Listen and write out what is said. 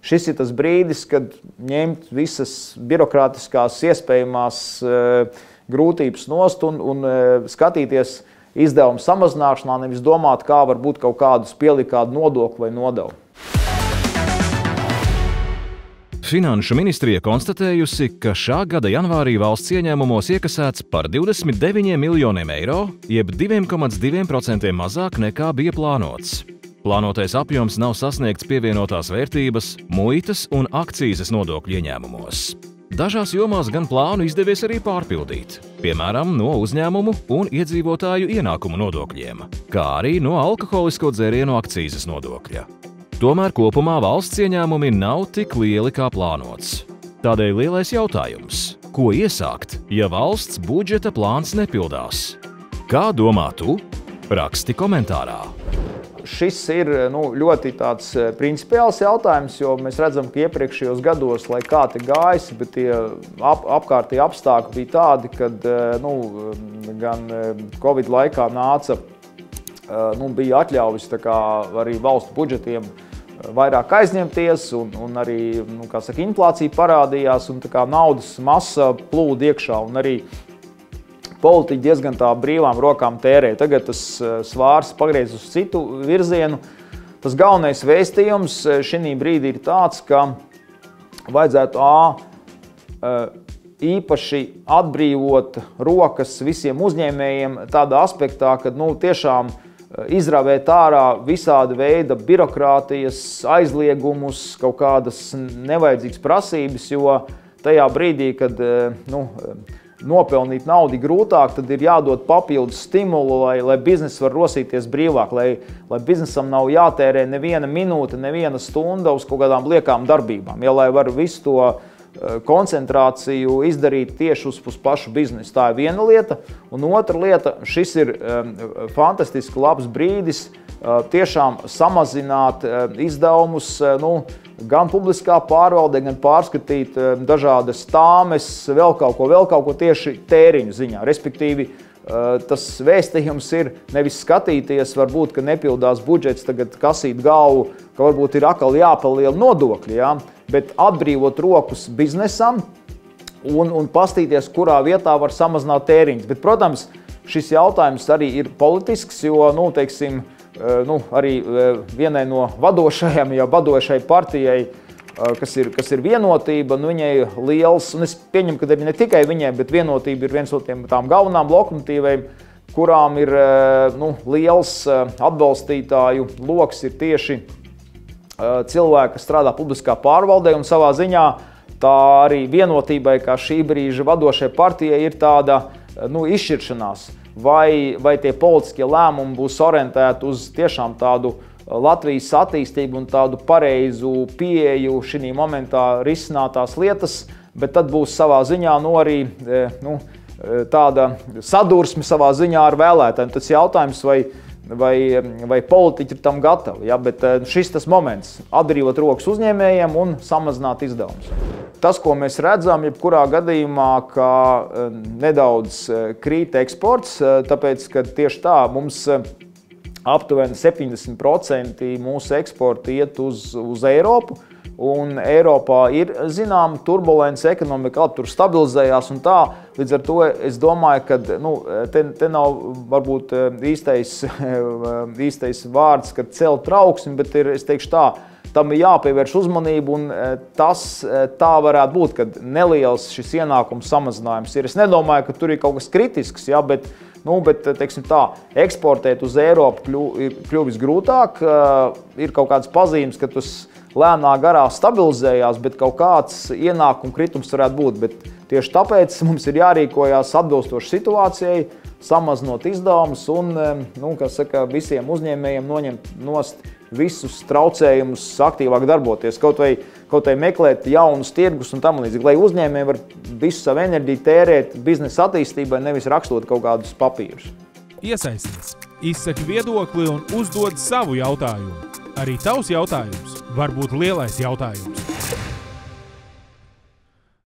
Šis ir tas brīdis, kad ņemt visas birokrātiskās iespējamās grūtības nost un skatīties izdevumu samazināšanā, nevis domāt, kā varbūt kaut kādus pielikt kādu nodokli vai nodevu. Finanšu ministrija konstatējusi, ka šā gada janvārī valsts ieņēmumos iekasēts par 29 miljoniem eiro, jeb 2,2% mazāk nekā bija plānots. Plānotais apjoms nav sasniegts pievienotās vērtības, muitas un akcīzes nodokļu ieņēmumos. Dažās jomās gan plānu izdevies arī pārpildīt, piemēram, no uzņēmumu un iedzīvotāju ienākumu nodokļiem, kā arī no alkoholisko dzērienu akcīzes nodokļa. Tomēr kopumā valsts ieņēmumi nav tik lieli kā plānots. Tādēļ lielais jautājums – ko iesākt, ja valsts budžeta plāns nepildās? Kā domā tu? Raksti komentārā. Šis ir ļoti tāds principiāls jautājums, jo mēs redzam, ka iepriekšējos gados, lai kā te gājis, bet tie apkārtēji apstākļi bija tādi, kad gan Covid laikā nāca, bija atļaujas arī valstu budžetiem vairāk aizņemties, un arī, inflācija parādījās, un naudas masa plūda iekšā, un arī politiķi diezgan tā brīvām rokām tērē. Tagad tas svārs pagriez uz citu virzienu. Tas galvenais vēstījums šī brīdī ir tāds, ka vajadzētu īpaši atbrīvot rokas visiem uzņēmējiem tādā aspektā, ka tiešām izravēt ārā visāda veida birokrātijas, aizliegumus, kaut kādas nevajadzīgas prasības, jo tajā brīdī, kad nopelnīt naudu grūtāk, tad ir jādod papildus stimulu, lai biznes var rosīties brīvāk, lai biznesam nav jātērē neviena minūte, neviena stunda uz kaut kādām liekām darbībām, lai var visu to koncentrāciju izdarīt tieši uz pašu biznesu. Tā ir viena lieta. Un otra lieta, šis ir fantastiski labs brīdis tiešām samazināt izdevumus, gan publiskā pārvaldē, gan pārskatīt dažādas tāmes, vēl kaut ko tieši tēriņu ziņā. Respektīvi, tas vēstījums ir nevis skatīties, varbūt, ka nepildās budžets, tagad kasīt galvu, ka varbūt ir atkal jāpaliela nodokļi, bet atbrīvot rokas biznesam un pastīties, kurā vietā var samazināt tēriņus. Bet, protams, šis jautājums arī ir politisks, jo, arī vienai no vadošai partijai, kas ir vienotība, viņai liels, un es pieņemu, ka arī ne tikai viņai, bet vienotība ir viens no tām galvenām lokomotīvēm, kurām ir liels atbalstītāju loks, ir tieši cilvēki, kas strādā publiskā pārvaldē, un savā ziņā tā arī vienotībai, kā šī brīža vadošai partijai, ir tāda izšķiršanās. Vai tie politiskie lēmumi būs orientēti uz tiešām tādu Latvijas attīstību un tādu pareizu pieeju šī momentā risinātās lietas, bet tad būs savā ziņā arī tāda sadursme savā ziņā ar vēlētājiem. Tas jautājums, vai politiķi ir tam gatavi, bet šis tas moments – atbrīvot rokas uzņēmējiem un samazināt izdevumus. Tas, ko mēs redzam, jebkurā gadījumā, ka nedaudz krīt eksports, tāpēc, ka tieši tā mums aptuveni 70% mūsu eksporta iet uz Eiropu, un Eiropā ir, turbulence ekonomika, tur stabilizējās un tā. Līdz ar to es domāju, ka te nav varbūt īstais vārds, kad celt trauksmi, bet es teikšu tā, tam ir jāpievērš uzmanību, un tas tā varētu būt, kad neliels šis ienākums samazinājums ir. Es nedomāju, ka tur ir kaut kas kritisks, bet teiksim tā, eksportēt uz Eiropu ir kļuvis grūtāk, ir kaut kādas pazīmes, ka tas lēnā garā stabilizējās, bet kaut kāds ienākuma kritums varētu būt. Bet tieši tāpēc mums ir jārīkojās atbilstoši situācijai, samazinot izdevumus un, visiem uzņēmējiem noņemt nost visus traucējumus aktīvāk darboties, kaut vai meklēt jaunus tirgus un tam līdzīgi, lai uzņēmēji var visu savu enerģiju tērēt biznesa attīstībai, nevis rakstot kaut kādus papīrus. Iesaisties, izsaki viedokli un uzdod savu jautājumu. Arī tavs jautājums var būt lielais jautājums.